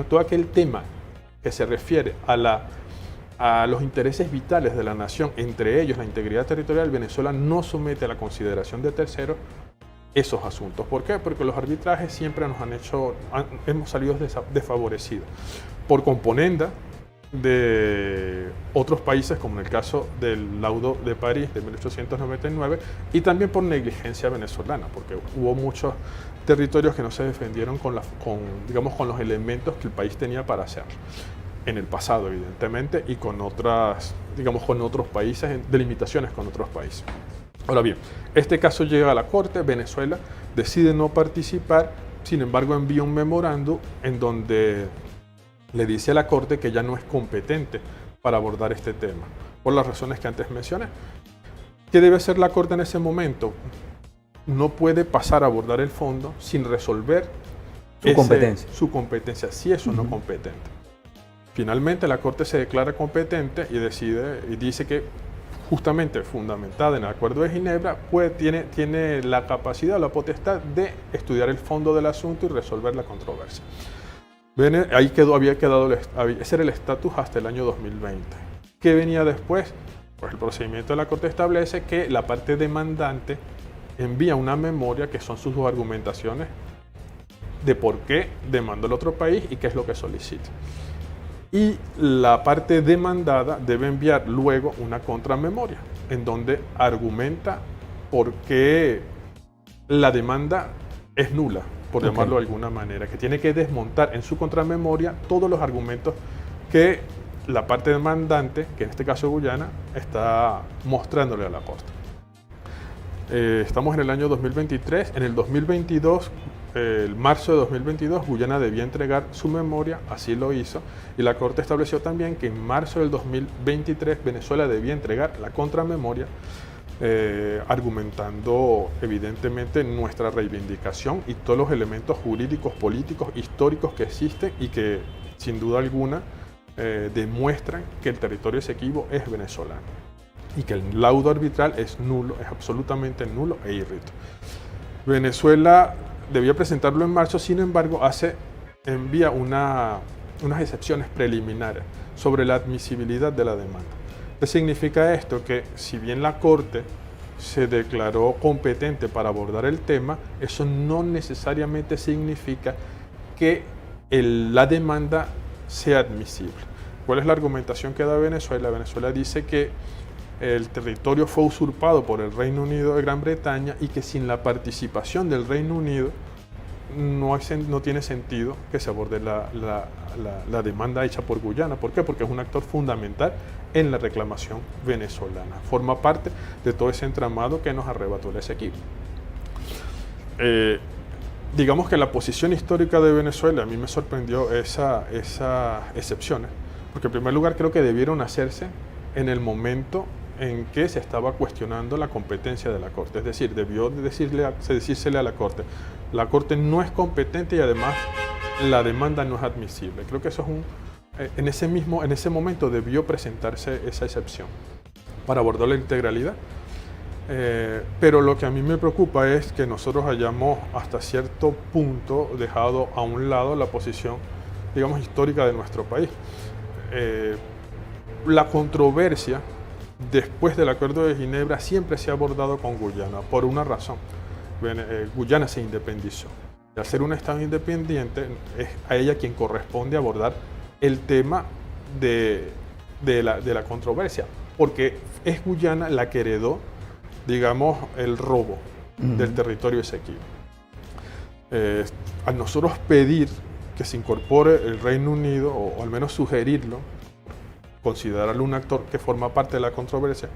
todo aquel tema que se refiere a los intereses vitales de la nación, entre ellos la integridad territorial, Venezuela no somete a la consideración de terceros esos asuntos. ¿Por qué? Porque los arbitrajes siempre hemos salido desfavorecidos por componenda de otros países, como en el caso del laudo de París de 1899, y también por negligencia venezolana, porque hubo muchos territorios que no se defendieron con los elementos que el país tenía para hacerlo. En el pasado, evidentemente, y con otros países, delimitaciones con otros países. Ahora bien, este caso llega a la Corte, Venezuela decide no participar, sin embargo envía un memorando en donde le dice a la Corte que ya no es competente para abordar este tema, por las razones que antes mencioné. ¿Qué debe hacer la Corte en ese momento? No puede pasar a abordar el fondo sin resolver su competencia, si es o no competente. Finalmente la Corte se declara competente y dice que, justamente fundamentada en el Acuerdo de Ginebra, tiene la capacidad o la potestad de estudiar el fondo del asunto y resolver la controversia. Ese era el estatus hasta el año 2020. ¿Qué venía después? Pues el procedimiento de la Corte establece que la parte demandante envía una memoria que son sus argumentaciones de por qué demandó el otro país y qué es lo que solicita. Y la parte demandada debe enviar luego una contramemoria en donde argumenta por qué la demanda es nula, por llamarlo de alguna manera, que tiene que desmontar en su contramemoria todos los argumentos que la parte demandante, que en este caso Guyana, está mostrándole a la Corte. Estamos en el año 2023, en el 2022, el marzo de 2022, Guyana debía entregar su memoria, así lo hizo, y la Corte estableció también que en marzo del 2023 Venezuela debía entregar la contramemoria, argumentando evidentemente nuestra reivindicación y todos los elementos jurídicos, políticos, históricos que existen y que sin duda alguna demuestran que el territorio Esequibo es venezolano y que el laudo arbitral es nulo, es absolutamente nulo e irrito. Venezuela debía presentarlo en marzo, sin embargo envía unas excepciones preliminares sobre la admisibilidad de la demanda. ¿Qué significa esto? Que si bien la Corte se declaró competente para abordar el tema, eso no necesariamente significa que la demanda sea admisible. ¿Cuál es la argumentación que da Venezuela? Venezuela dice que el territorio fue usurpado por el Reino Unido de Gran Bretaña y que sin la participación del Reino Unido no tiene sentido que se aborde la demanda hecha por Guyana. ¿Por qué? Porque es un actor fundamental en la reclamación venezolana. Forma parte de todo ese entramado que nos arrebató el Esequibo. Digamos que la posición histórica de Venezuela, a mí me sorprendió esas excepciones, porque en primer lugar creo que debieron hacerse en el momento en que se estaba cuestionando la competencia de la Corte. Es decir, debió decírsele a la Corte no es competente y además la demanda no es admisible. Creo que eso es en ese momento debió presentarse esa excepción para abordar la integralidad. Pero lo que a mí me preocupa es que nosotros hayamos hasta cierto punto dejado a un lado la posición, digamos, histórica de nuestro país. La controversia después del Acuerdo de Ginebra siempre se ha abordado con Guyana, por una razón. Guyana se independizó. Y al ser un Estado independiente, es a ella quien corresponde abordar el tema de la controversia, porque es Guyana la que heredó, digamos, el robo del territorio Esequibo. Al nosotros pedir que se incorpore el Reino Unido, o al menos sugerirlo, considerarlo un actor que forma parte de la controversia,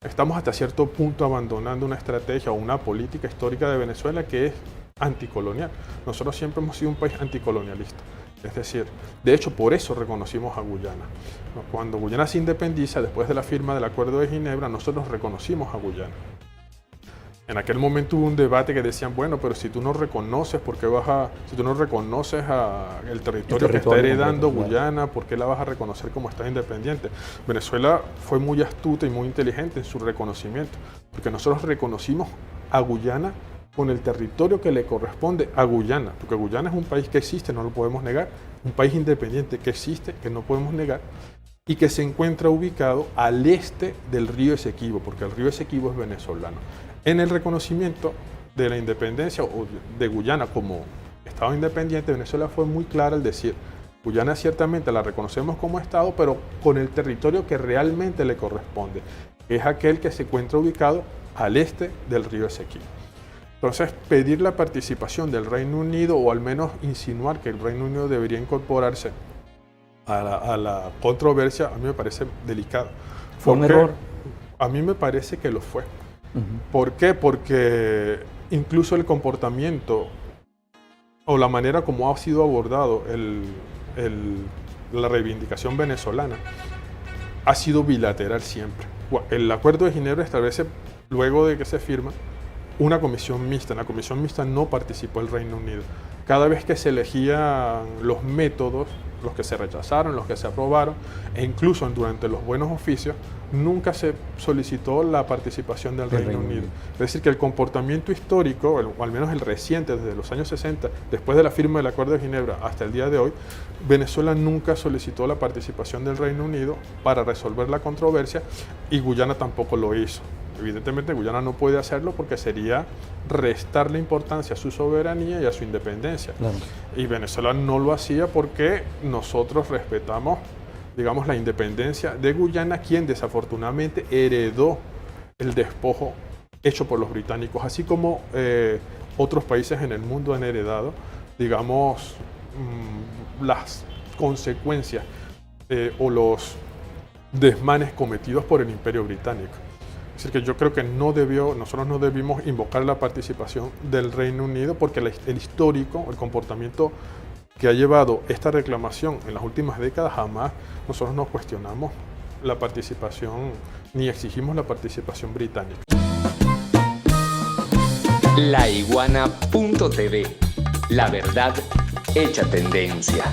estamos hasta cierto punto abandonando una estrategia o una política histórica de Venezuela que es anticolonial. Nosotros siempre hemos sido un país anticolonialista. Es decir, de hecho, por eso reconocimos a Guyana. Cuando Guyana se independiza, después de la firma del Acuerdo de Ginebra, nosotros reconocimos a Guyana. En aquel momento hubo un debate que decían, bueno, pero si tú no reconoces, si tú no reconoces el territorio que está heredando Guyana, ¿por qué la vas a reconocer como Estado independiente? Venezuela fue muy astuta y muy inteligente en su reconocimiento, porque nosotros reconocimos a Guyana con el territorio que le corresponde a Guyana, porque Guyana es un país que existe, no lo podemos negar, un país independiente que existe, que no podemos negar, y que se encuentra ubicado al este del río Esequibo, porque el río Esequibo es venezolano. En el reconocimiento de la independencia o de Guyana como Estado independiente, Venezuela fue muy clara al decir, Guyana ciertamente la reconocemos como Estado, pero con el territorio que realmente le corresponde, que es aquel que se encuentra ubicado al este del río Esequibo. Entonces, pedir la participación del Reino Unido, o al menos insinuar que el Reino Unido debería incorporarse a la controversia, a mí me parece delicado. ¿Fue un error? A mí me parece que lo fue. ¿Por qué? Porque incluso el comportamiento o la manera como ha sido abordado la reivindicación venezolana ha sido bilateral siempre. El Acuerdo de Ginebra establece, luego de que se firma, una comisión mixta. En la comisión mixta no participó el Reino Unido. Cada vez que se elegían los métodos, los que se rechazaron, los que se aprobaron, e incluso durante los buenos oficios, nunca se solicitó la participación del Reino Unido. Es decir, que el comportamiento histórico, o al menos el reciente, desde los años 60, después de la firma del Acuerdo de Ginebra hasta el día de hoy, Venezuela nunca solicitó la participación del Reino Unido para resolver la controversia, y Guyana tampoco lo hizo. Evidentemente Guyana no puede hacerlo porque sería restarle importancia a su soberanía y a su independencia. Claro. Y Venezuela no lo hacía porque nosotros respetamos, digamos, la independencia de Guyana, quien desafortunadamente heredó el despojo hecho por los británicos, así como otros países en el mundo han heredado, digamos, las consecuencias o los desmanes cometidos por el Imperio Británico. Es decir, que yo creo que nosotros no debimos invocar la participación del Reino Unido, porque el histórico, el comportamiento que ha llevado esta reclamación en las últimas décadas, jamás nosotros no cuestionamos la participación ni exigimos la participación británica. Laiguana.tv, la verdad hecha tendencia.